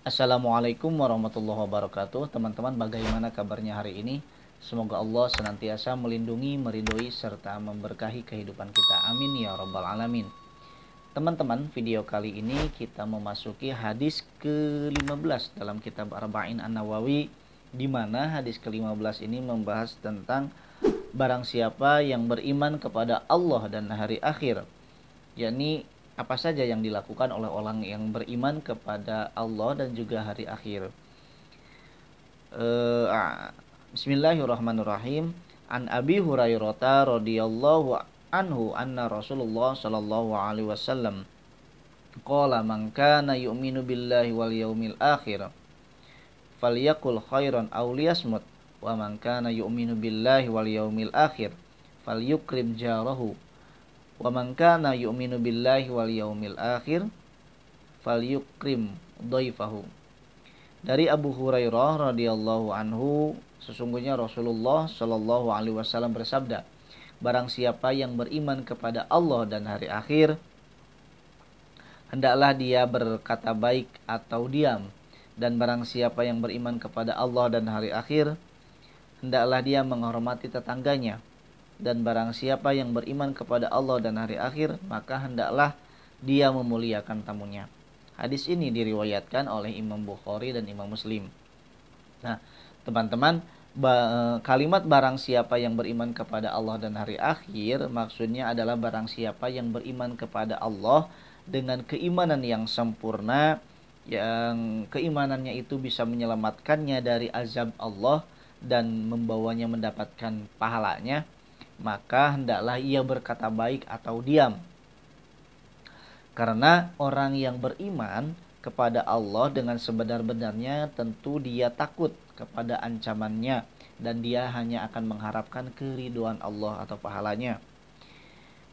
Assalamualaikum warahmatullahi wabarakatuh. Teman-teman, bagaimana kabarnya hari ini? Semoga Allah senantiasa melindungi, meridhoi, serta memberkahi kehidupan kita. Amin ya rabbal alamin. Teman-teman, video kali ini kita memasuki hadis ke-15 dalam kitab Arba'in An-Nawawi, di mana hadis ke-15 ini membahas tentang barang siapa yang beriman kepada Allah dan hari akhir, yakni apa saja yang dilakukan oleh orang yang beriman kepada Allah dan juga hari akhir. Bismillahirrahmanirrahim. An Abi Hurairah radhiyallahu anhu anna Rasulullah sallallahu alaihi wasallam qala man kana yu'minu billahi wal yaumil akhir falyakul khairan aw liyasmut wa man kana yu'minu billahi wal yaumil akhir falyukrim jarahu wa man kana yu'minu billahi wal yaumil akhir falyukrim dhaifahu. Dari Abu Hurairah radhiyallahu anhu, sesungguhnya Rasulullah shallallahu alaihi wasallam bersabda, barang siapa yang beriman kepada Allah dan hari akhir, hendaklah dia berkata baik atau diam, dan barang siapa yang beriman kepada Allah dan hari akhir, hendaklah dia menghormati tetangganya, dan barang siapa yang beriman kepada Allah dan hari akhir, maka hendaklah dia memuliakan tamunya. Hadis ini diriwayatkan oleh Imam Bukhari dan Imam Muslim. Nah, teman-teman, kalimat barang siapa yang beriman kepada Allah dan hari akhir maksudnya adalah barang siapa yang beriman kepada Allah dengan keimanan yang sempurna, yang keimanannya itu bisa menyelamatkannya dari azab Allah dan membawanya mendapatkan pahalanya, maka hendaklah ia berkata baik atau diam. Karena orang yang beriman kepada Allah dengan sebenar-benarnya tentu dia takut kepada ancamannya dan dia hanya akan mengharapkan keridhaan Allah atau pahalanya.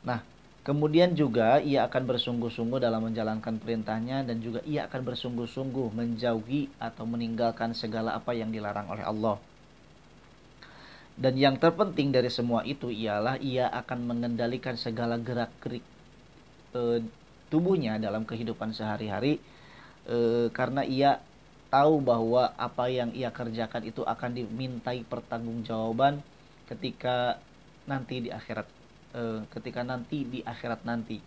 Nah, kemudian juga ia akan bersungguh-sungguh dalam menjalankan perintahnya dan juga ia akan bersungguh-sungguh menjauhi atau meninggalkan segala apa yang dilarang oleh Allah. Dan yang terpenting dari semua itu ialah ia akan mengendalikan segala gerak-gerik tubuhnya dalam kehidupan sehari-hari, karena ia tahu bahwa apa yang ia kerjakan itu akan dimintai pertanggungjawaban ketika nanti di akhirat, nanti.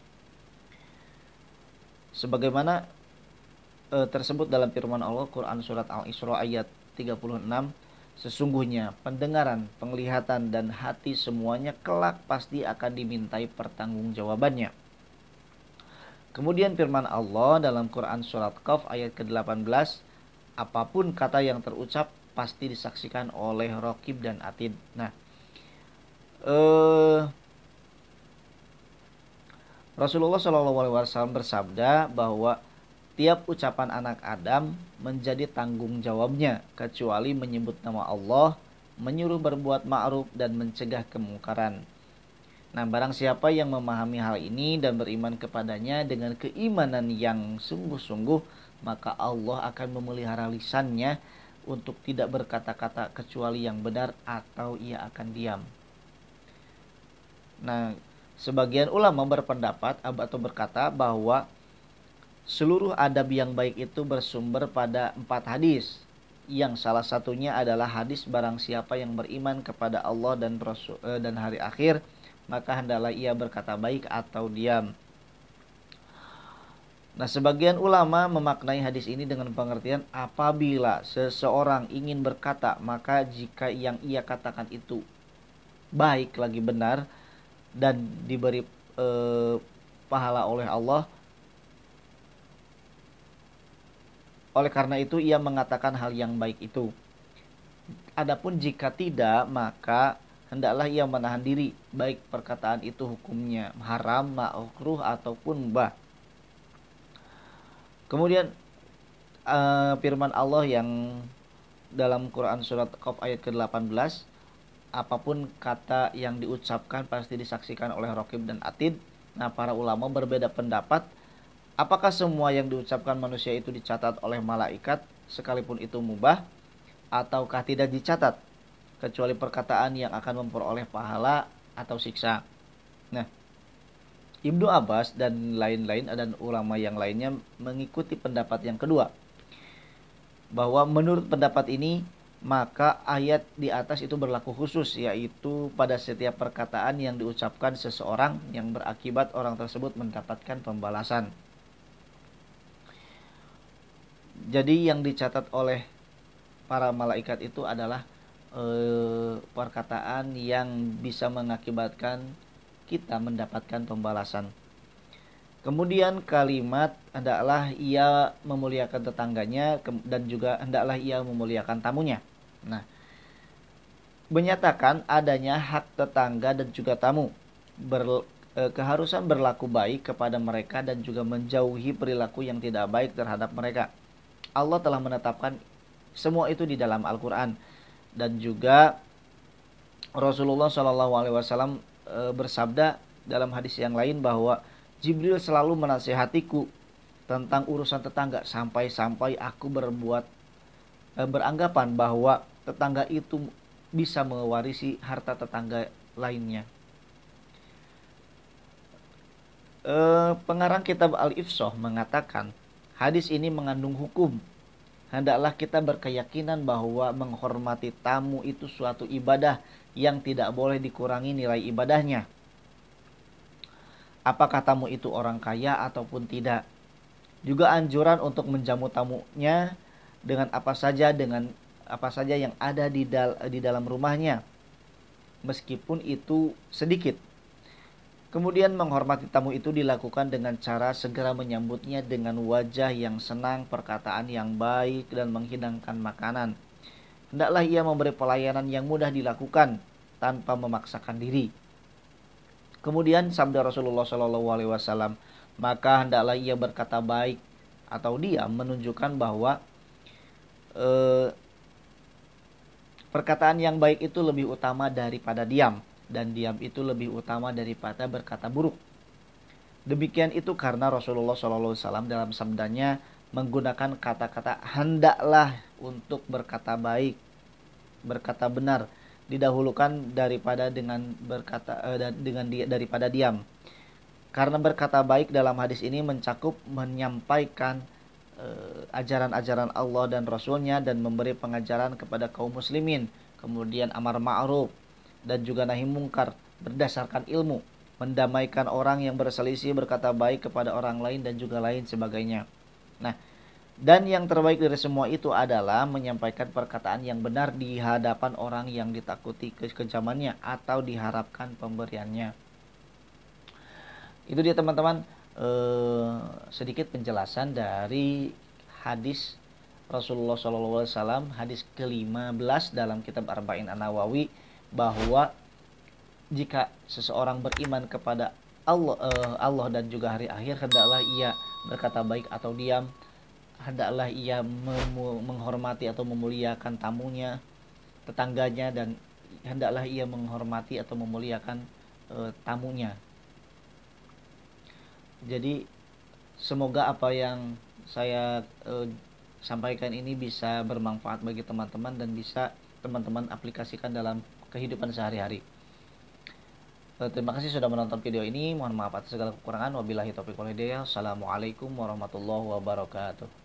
Sebagaimana tersebut dalam firman Allah Quran surat Al-Isra ayat 36, sesungguhnya pendengaran, penglihatan dan hati semuanya kelak pasti akan dimintai pertanggungjawabannya. Kemudian firman Allah dalam Quran surat Qaf ayat ke-18, apapun kata yang terucap pasti disaksikan oleh Raqib dan Atid. Nah, Rasulullah SAW bersabda bahwa tiap ucapan anak Adam menjadi tanggung jawabnya kecuali menyebut nama Allah, menyuruh berbuat ma'ruf dan mencegah kemungkaran. Nah, barang siapa yang memahami hal ini dan beriman kepadanya dengan keimanan yang sungguh-sungguh, maka Allah akan memelihara lisannya untuk tidak berkata-kata kecuali yang benar atau ia akan diam. Nah, sebagian ulama berpendapat atau berkata bahwa seluruh adab yang baik itu bersumber pada 4 hadis, yang salah satunya adalah hadis barang siapa yang beriman kepada Allah dan hari akhir, maka hendaklah ia berkata baik atau diam. Nah, sebagian ulama memaknai hadis ini dengan pengertian apabila seseorang ingin berkata, maka jika yang ia katakan itu baik lagi benar dan diberi pahala oleh Allah, oleh karena itu ia mengatakan hal yang baik itu. Adapun jika tidak, maka hendaklah ia menahan diri, baik perkataan itu hukumnya haram, makruh ataupun mubah. Kemudian firman Allah yang dalam Quran surat Qaf ayat ke-18, apapun kata yang diucapkan pasti disaksikan oleh Raqib dan Atid. Nah, para ulama berbeda pendapat, apakah semua yang diucapkan manusia itu dicatat oleh malaikat sekalipun itu mubah, ataukah tidak dicatat kecuali perkataan yang akan memperoleh pahala atau siksa. Nah, Ibnu Abbas dan lain-lain dan ulama yang lainnya mengikuti pendapat yang kedua. bahwa menurut pendapat ini maka ayat di atas itu berlaku khusus, yaitu pada setiap perkataan yang diucapkan seseorang yang berakibat orang tersebut mendapatkan pembalasan. Jadi yang dicatat oleh para malaikat itu adalah perkataan yang bisa mengakibatkan kita mendapatkan pembalasan. Kemudian kalimat hendaklah ia memuliakan tetangganya dan juga hendaklah ia memuliakan tamunya. Nah, menyatakan adanya hak tetangga dan juga tamu. Keharusan berlaku baik kepada mereka dan juga menjauhi perilaku yang tidak baik terhadap mereka. Allah telah menetapkan semua itu di dalam Al-Quran. Dan juga Rasulullah SAW bersabda dalam hadis yang lain bahwa Jibril selalu menasihatiku tentang urusan tetangga sampai-sampai aku beranggapan bahwa tetangga itu bisa mewarisi harta tetangga lainnya. Pengarang kitab Al-Ifsah mengatakan hadis ini mengandung hukum. Hendaklah kita berkeyakinan bahwa menghormati tamu itu suatu ibadah yang tidak boleh dikurangi nilai ibadahnya. Apakah tamu itu orang kaya ataupun tidak. Juga anjuran untuk menjamu tamunya dengan apa saja yang ada di dalam rumahnya, meskipun itu sedikit. Kemudian menghormati tamu itu dilakukan dengan cara segera menyambutnya dengan wajah yang senang, perkataan yang baik, dan menghidangkan makanan. Hendaklah ia memberi pelayanan yang mudah dilakukan tanpa memaksakan diri. Kemudian sabda Rasulullah SAW, maka hendaklah ia berkata baik atau diam, menunjukkan bahwa perkataan yang baik itu lebih utama daripada diam. Dan diam itu lebih utama daripada berkata buruk. Demikian itu karena Rasulullah SAW dalam sabdanya menggunakan kata-kata hendaklah untuk berkata baik, berkata benar, didahulukan daripada daripada diam. Karena berkata baik dalam hadis ini mencakup menyampaikan ajaran-ajaran Allah dan Rasulnya dan memberi pengajaran kepada kaum muslimin, kemudian amar ma'ruf dan juga nahi mungkar berdasarkan ilmu, mendamaikan orang yang berselisih, berkata baik kepada orang lain dan juga lain sebagainya. Nah, dan yang terbaik dari semua itu adalah menyampaikan perkataan yang benar di hadapan orang yang ditakuti kekejamannya atau diharapkan pemberiannya. Itu dia teman-teman, sedikit penjelasan dari hadis Rasulullah SAW, hadis ke-15 dalam kitab Arba'in An-Nawawi, bahwa jika seseorang beriman kepada Allah dan juga hari akhir, hendaklah ia berkata baik atau diam, hendaklah ia menghormati atau memuliakan tamunya, tetangganya, dan hendaklah ia menghormati atau memuliakan tamunya. Jadi semoga apa yang saya sampaikan ini bisa bermanfaat bagi teman-teman dan bisa teman-teman aplikasikan dalam kehidupan sehari-hari. Terima kasih sudah menonton video ini. Mohon maaf atas segala kekurangan. Wabillahi taufiq wal hidayah. Assalamualaikum warahmatullahi wabarakatuh.